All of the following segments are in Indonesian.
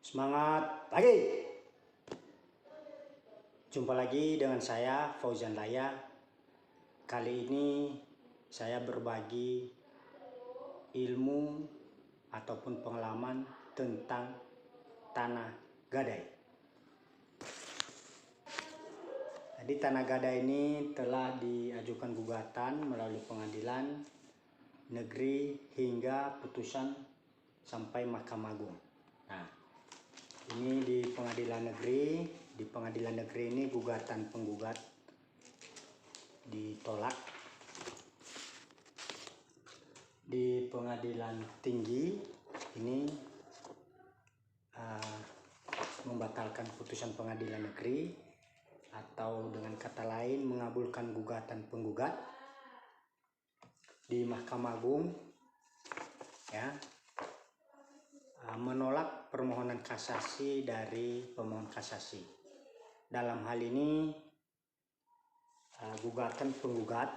Semangat pagi. Jumpa lagi dengan saya Fauzan Laya. Kali ini saya berbagi ilmu ataupun pengalaman tentang tanah gadai. Jadi tanah gadai ini telah diajukan gugatan melalui pengadilan negeri hingga putusan sampai Mahkamah Agung. Nah, ini di pengadilan negeri ini gugatan penggugat ditolak. Di pengadilan tinggi ini membatalkan putusan pengadilan negeri, atau dengan kata lain mengabulkan gugatan penggugat. Di Mahkamah Agung menolak permohonan kasasi dari pemohon kasasi. Dalam hal ini gugatan penggugat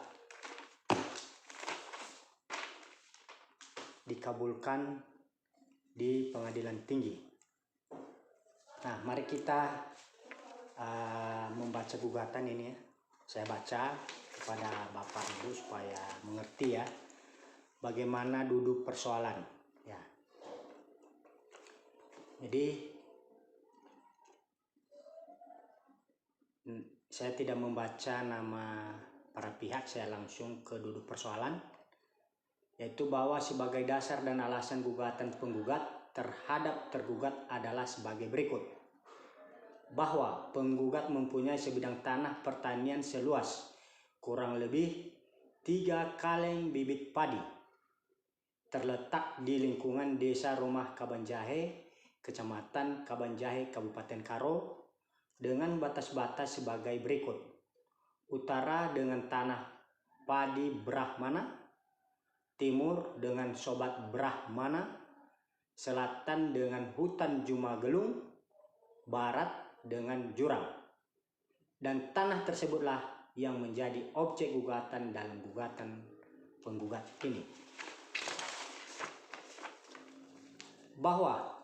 dikabulkan di pengadilan tinggi. Nah, mari kita membaca gugatan ini ya. Saya baca kepada Bapak Ibu supaya mengerti ya bagaimana duduk persoalan ya. Jadi saya tidak membaca nama para pihak, saya langsung ke duduk persoalan, yaitu bahwa sebagai dasar dan alasan gugatan penggugat terhadap tergugat adalah sebagai berikut. Bahwa penggugat mempunyai sebidang tanah pertanian seluas kurang lebih 3 kaleng bibit padi, terletak di lingkungan Desa Rumah Kabanjahe, Kecamatan Kabanjahe, Kabupaten Karo, dengan batas-batas sebagai berikut. Utara dengan tanah padi Brahmana, timur dengan sobat Brahmana, selatan dengan hutan Jumagelung, barat dengan jurang. Dan tanah tersebutlah yang menjadi objek gugatan dalam gugatan penggugat ini. Bahwa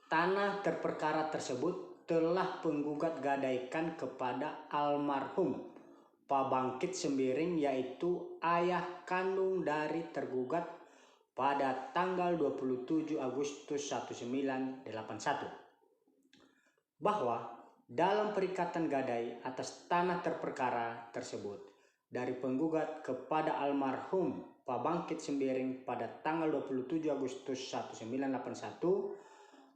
tanah terperkara tersebut telah penggugat gadaikan kepada almarhum Pak Bangkit Sembiring, yaitu ayah kandung dari tergugat, pada tanggal 27 Agustus 1981. Bahwa dalam perikatan gadai atas tanah terperkara tersebut dari penggugat kepada almarhum Pak Bangkit Sembiring pada tanggal 27 Agustus 1981,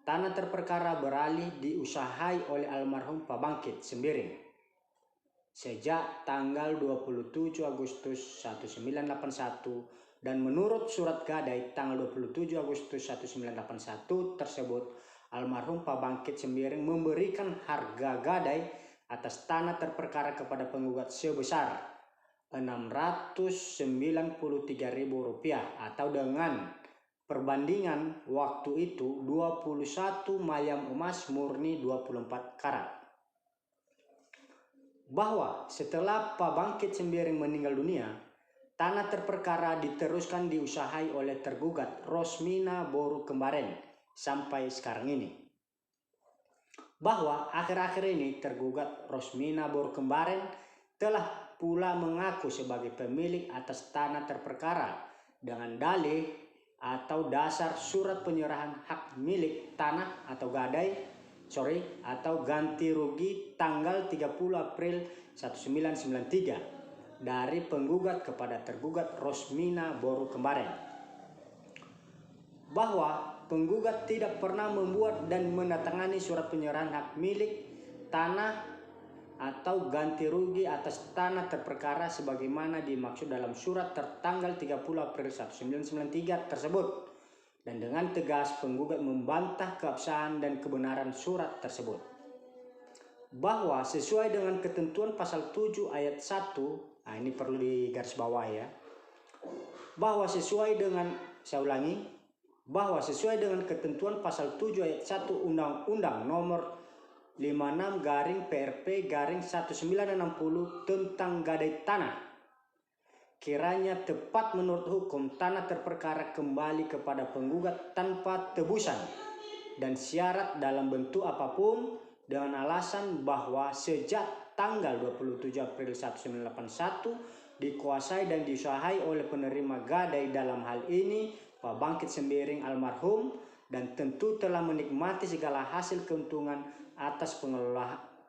tanah terperkara beralih diusahai oleh almarhum Pak Bangkit Sembiring sejak tanggal 27 Agustus 1981, dan menurut surat gadai tanggal 27 Agustus 1981 tersebut, almarhum Pak Bangkit Sembiring memberikan harga gadai atas tanah terperkara kepada penggugat sebesar Rp693.000, atau dengan perbandingan waktu itu 21 mayam emas murni 24 karat. Bahwa setelah Pak Bangkit Sembiring meninggal dunia, tanah terperkara diteruskan diusahai oleh tergugat Rosmina Boru Kembaren sampai sekarang ini. Bahwa akhir-akhir ini tergugat Rosmina Boru Kembaren telah pula mengaku sebagai pemilik atas tanah terperkara dengan dalih atau dasar surat penyerahan hak milik tanah atau atau ganti rugi tanggal 30 April 1993 dari penggugat kepada tergugat Rosmina Boru Kembaren. Bahwa penggugat tidak pernah membuat dan menandatangani surat penyerahan hak milik tanah atau ganti rugi atas tanah terperkara sebagaimana dimaksud dalam surat tertanggal 30 April 1993 tersebut. Dan dengan tegas penggugat membantah keabsahan dan kebenaran surat tersebut. Bahwa sesuai dengan ketentuan pasal 7 ayat 1, ini perlu digarisbawahi ya. Bahwa sesuai dengan ketentuan pasal 7 ayat 1 Undang-Undang nomor 56/PRP/1960 tentang gadai tanah, kiranya tepat menurut hukum tanah terperkara kembali kepada penggugat tanpa tebusan dan syarat dalam bentuk apapun dengan alasan bahwa sejak tanggal 27 April 1981 dikuasai dan diusahakan oleh penerima gadai dalam hal ini Pak Bangkit Sembiring almarhum, dan tentu telah menikmati segala hasil keuntungan atas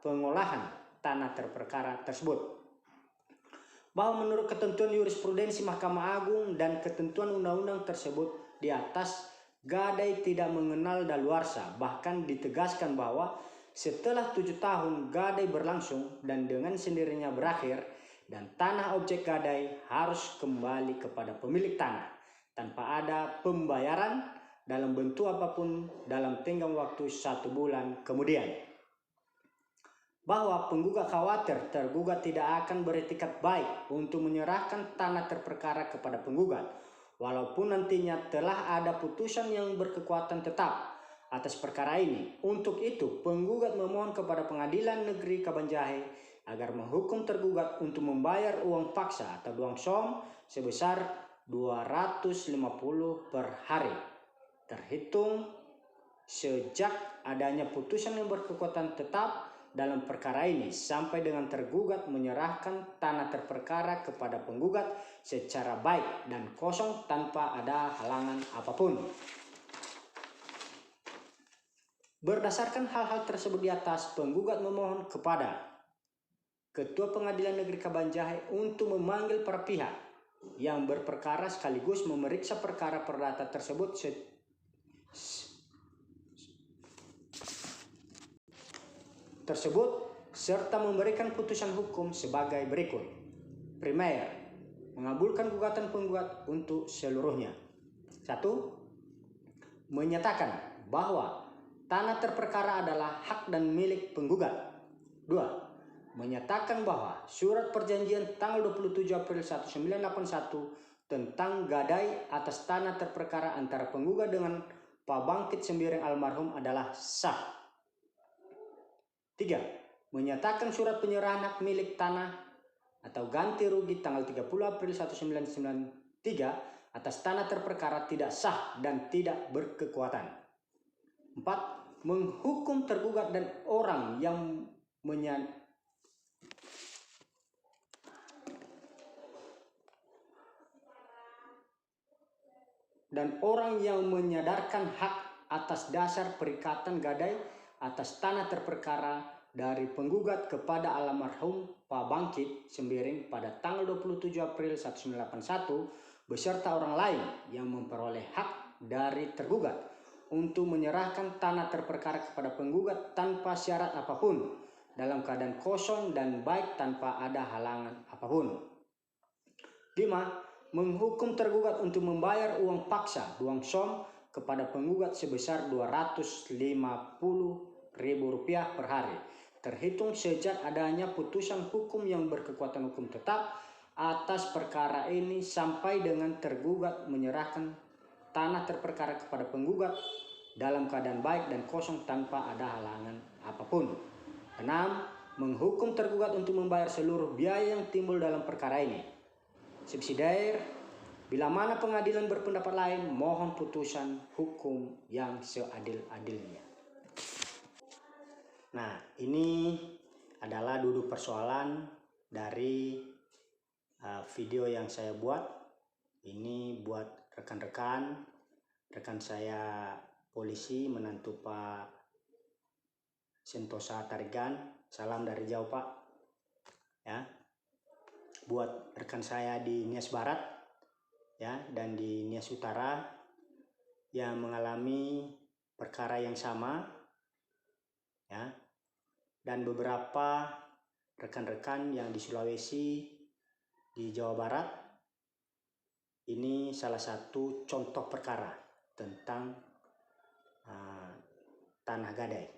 pengolahan tanah terperkara tersebut. Bahwa menurut ketentuan jurisprudensi Mahkamah Agung dan ketentuan undang-undang tersebut di atas, gadai tidak mengenal daluarsa. Bahkan ditegaskan bahwa setelah 7 tahun gadai berlangsung dan dengan sendirinya berakhir, dan tanah objek gadai harus kembali kepada pemilik tanah tanpa ada pembayaran dalam bentuk apapun dalam tenggang waktu 1 bulan kemudian. Bahwa penggugat khawatir tergugat tidak akan beretikat baik untuk menyerahkan tanah terperkara kepada penggugat, walaupun nantinya telah ada putusan yang berkekuatan tetap atas perkara ini. Untuk itu, penggugat memohon kepada Pengadilan Negeri Kabanjahe agar menghukum tergugat untuk membayar uang paksa atau duang som sebesar 250 per hari, terhitung sejak adanya putusan yang berkekuatan tetap dalam perkara ini sampai dengan tergugat menyerahkan tanah terperkara kepada penggugat secara baik dan kosong tanpa ada halangan apapun. Berdasarkan hal-hal tersebut di atas, penggugat memohon kepada Ketua Pengadilan Negeri Kabanjahe untuk memanggil para pihak yang berperkara sekaligus memeriksa perkara perdata tersebut serta memberikan putusan hukum sebagai berikut. Primer, mengabulkan gugatan penggugat untuk seluruhnya. 1. Menyatakan bahwa tanah terperkara adalah hak dan milik penggugat. 2. Menyatakan bahwa surat perjanjian tanggal 27 April 1981 tentang gadai atas tanah terperkara antara penggugat dengan Pak Bangkit Sembiring almarhum adalah sah. 3. Menyatakan surat penyerahan hak milik tanah atau ganti rugi tanggal 30 April 1993 atas tanah terperkara tidak sah dan tidak berkekuatan. 4. Menghukum tergugat dan orang yang menyadarkan hak atas dasar perikatan gadai atas tanah terperkara dari penggugat kepada almarhum Pak Bangkit Sembiring pada tanggal 27 April 1981 beserta orang lain yang memperoleh hak dari tergugat untuk menyerahkan tanah terperkara kepada penggugat tanpa syarat apapun dalam keadaan kosong dan baik tanpa ada halangan apapun. 5. Menghukum tergugat untuk membayar uang paksa duang som kepada penggugat sebesar Rp250.000 per hari, terhitung sejak adanya putusan hukum yang berkekuatan hukum tetap atas perkara ini sampai dengan tergugat menyerahkan tanah terperkara kepada penggugat dalam keadaan baik dan kosong tanpa ada halangan apapun. 6. Menghukum tergugat untuk membayar seluruh biaya yang timbul dalam perkara ini. Subsidiar, bila mana pengadilan berpendapat lain, mohon putusan hukum yang seadil-adilnya. Nah, ini adalah duduk persoalan dari video yang saya buat. Ini buat rekan saya polisi, menantu Pak Sentosa Tarigan. Salam dari jauh, Pak. Ya. Buat rekan saya di Nias Barat ya dan di Nias Utara yang mengalami perkara yang sama ya, dan beberapa rekan-rekan yang di Sulawesi, di Jawa Barat. Ini salah satu contoh perkara tentang tanah gadai.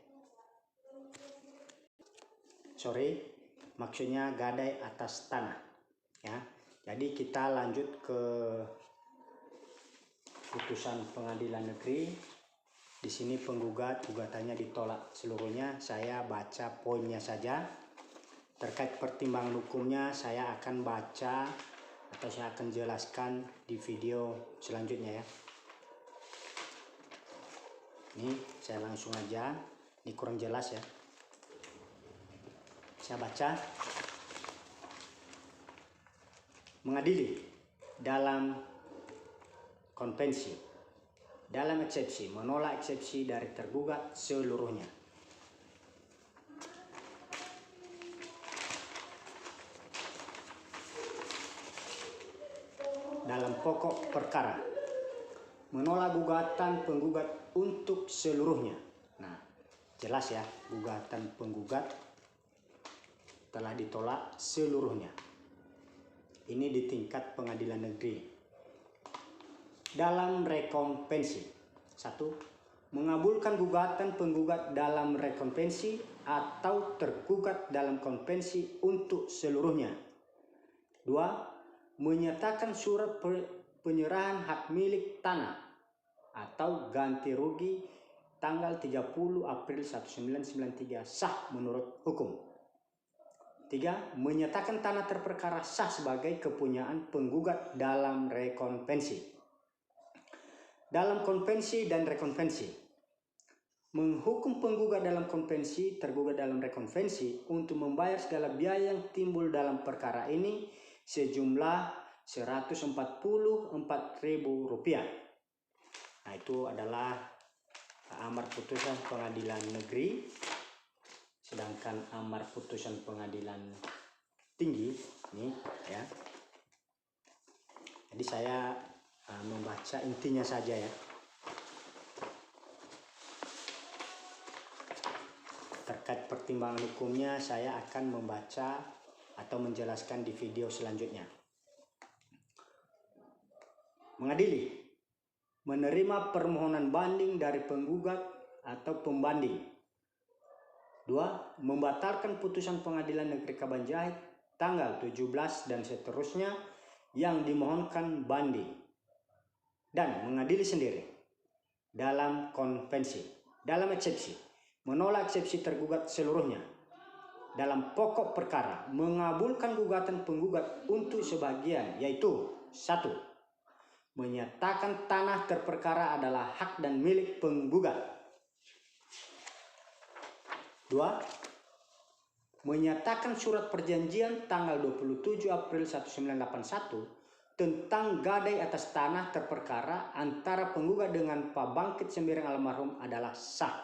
Maksudnya gadai atas tanah. Ya, jadi kita lanjut ke putusan pengadilan negeri. Di sini gugatannya ditolak seluruhnya. Saya baca poinnya saja. Terkait pertimbangan hukumnya saya akan baca atau saya akan jelaskan di video selanjutnya ya. Ini saya langsung aja, ini kurang jelas ya. Saya baca. Mengadili dalam konvensi, dalam eksepsi, menolak eksepsi dari tergugat seluruhnya. Dalam pokok perkara, menolak gugatan penggugat untuk seluruhnya. Nah, jelas ya, gugatan penggugat telah ditolak seluruhnya. Ini di tingkat pengadilan negeri. Dalam rekonvensi, 1. Mengabulkan gugatan penggugat dalam rekonvensi atau tergugat dalam konvensi untuk seluruhnya. 2. Menyatakan surat penyerahan hak milik tanah atau ganti rugi tanggal 30 April 1993 sah menurut hukum. 3. Menyatakan tanah terperkara sah sebagai kepunyaan penggugat dalam rekonvensi. Dalam konvensi dan rekonvensi, menghukum penggugat dalam konvensi, tergugat dalam rekonvensi untuk membayar segala biaya yang timbul dalam perkara ini sejumlah Rp144.000. Nah, itu adalah amar putusan pengadilan negeri. Sedangkan amar putusan pengadilan tinggi ini ya. Jadi saya membaca intinya saja ya. Terkait pertimbangan hukumnya saya akan membaca atau menjelaskan di video selanjutnya. Mengadili, menerima permohonan banding dari penggugat atau pembanding. 2. Membatalkan putusan pengadilan negeri Kabanjahit tanggal 17 dan seterusnya yang dimohonkan banding. Dan mengadili sendiri dalam konvensi, dalam eksepsi, menolak eksepsi tergugat seluruhnya. Dalam pokok perkara, mengabulkan gugatan penggugat untuk sebagian, yaitu 1. Menyatakan tanah terperkara adalah hak dan milik penggugat. 2. Menyatakan surat perjanjian tanggal 27 April 1981 tentang gadai atas tanah terperkara antara penggugat dengan Pak Bangkit Sembiring almarhum adalah sah.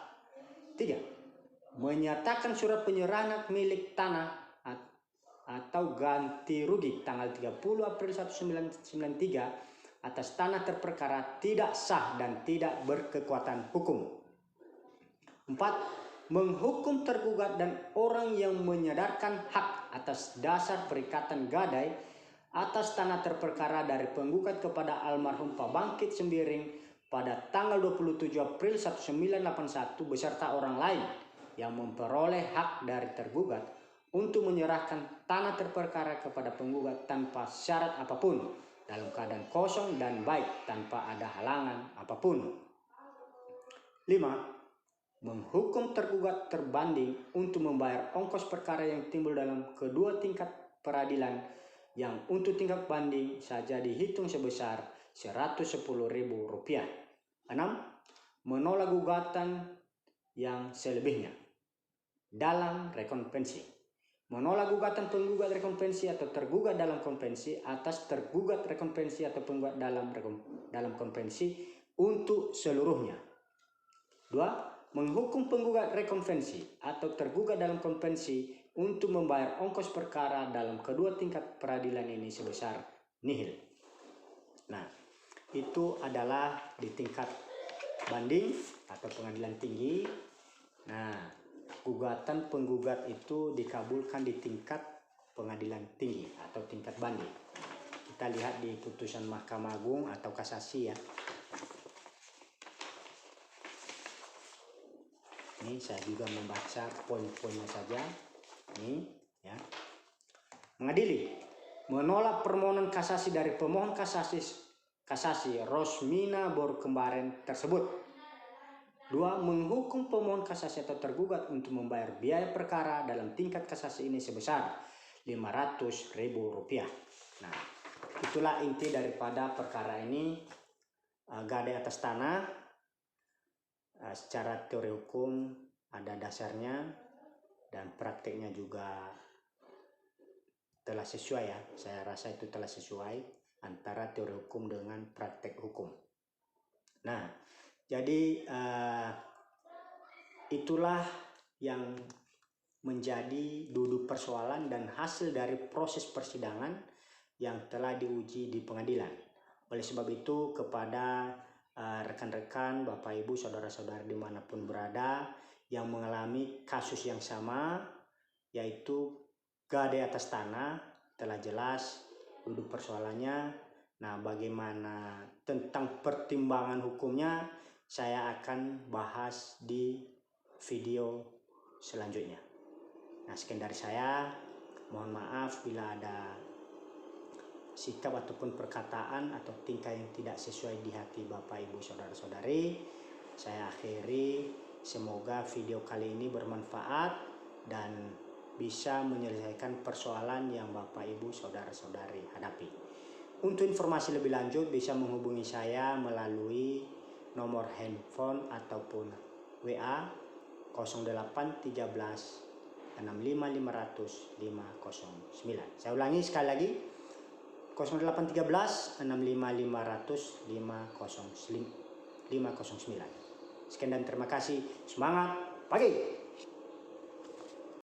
3. Menyatakan surat penyerahan hak milik tanah atau ganti rugi tanggal 30 April 1993 atas tanah terperkara tidak sah dan tidak berkekuatan hukum. 4. Menghukum tergugat dan orang yang menyadarkan hak atas dasar perikatan gadai atas tanah terperkara dari penggugat kepada almarhum Pak Bangkit Sembiring pada tanggal 27 April 1981 beserta orang lain yang memperoleh hak dari tergugat untuk menyerahkan tanah terperkara kepada penggugat tanpa syarat apapun, dalam keadaan kosong dan baik tanpa ada halangan apapun. 5. Menghukum tergugat terbanding untuk membayar ongkos perkara yang timbul dalam kedua tingkat peradilan yang untuk tingkat banding saja dihitung sebesar Rp110.000. 6. Menolak gugatan yang selebihnya. Dalam rekonvensi, menolak gugatan penggugat rekonvensi atau tergugat dalam konvensi atas tergugat rekonvensi atau penggugat dalam konvensi untuk seluruhnya. 2. Menghukum penggugat rekonvensi atau tergugat dalam konvensi untuk membayar ongkos perkara dalam kedua tingkat peradilan ini sebesar nihil. Nah, itu adalah di tingkat banding atau pengadilan tinggi. Nah, gugatan penggugat itu dikabulkan di tingkat pengadilan tinggi atau tingkat banding. Kita lihat di putusan Mahkamah Agung atau kasasi ya. Ini saya juga membaca poin-poinnya saja. Ini ya. Mengadili, menolak permohonan kasasi dari pemohon kasasi Rosmina Borkembaren tersebut. 2. Menghukum pemohon kasasi atau tergugat untuk membayar biaya perkara dalam tingkat kasasi ini sebesar Rp500.000. Nah, itulah inti daripada perkara ini, gadai atas tanah secara teori hukum ada dasarnya dan prakteknya juga telah sesuai ya. Saya rasa itu telah sesuai antara teori hukum dengan praktek hukum. Nah, jadi itulah yang menjadi duduk persoalan dan hasil dari proses persidangan yang telah diuji di pengadilan. Oleh sebab itu, kepada rekan-rekan, Bapak Ibu, saudara-saudara dimanapun berada yang mengalami kasus yang sama, yaitu gadai atas tanah, telah jelas duduk persoalannya. Nah, bagaimana tentang pertimbangan hukumnya saya akan bahas di video selanjutnya. Nah, sekian dari saya. Mohon maaf bila ada sikap ataupun perkataan atau tingkah yang tidak sesuai di hati Bapak Ibu saudara-saudari. Saya akhiri, semoga video kali ini bermanfaat dan bisa menyelesaikan persoalan yang Bapak Ibu saudara-saudari hadapi. Untuk informasi lebih lanjut bisa menghubungi saya melalui nomor handphone ataupun WA 0813 65500 509. Saya ulangi sekali lagi, 0813 65500 509. Sekian dan terima kasih. Semangat pagi.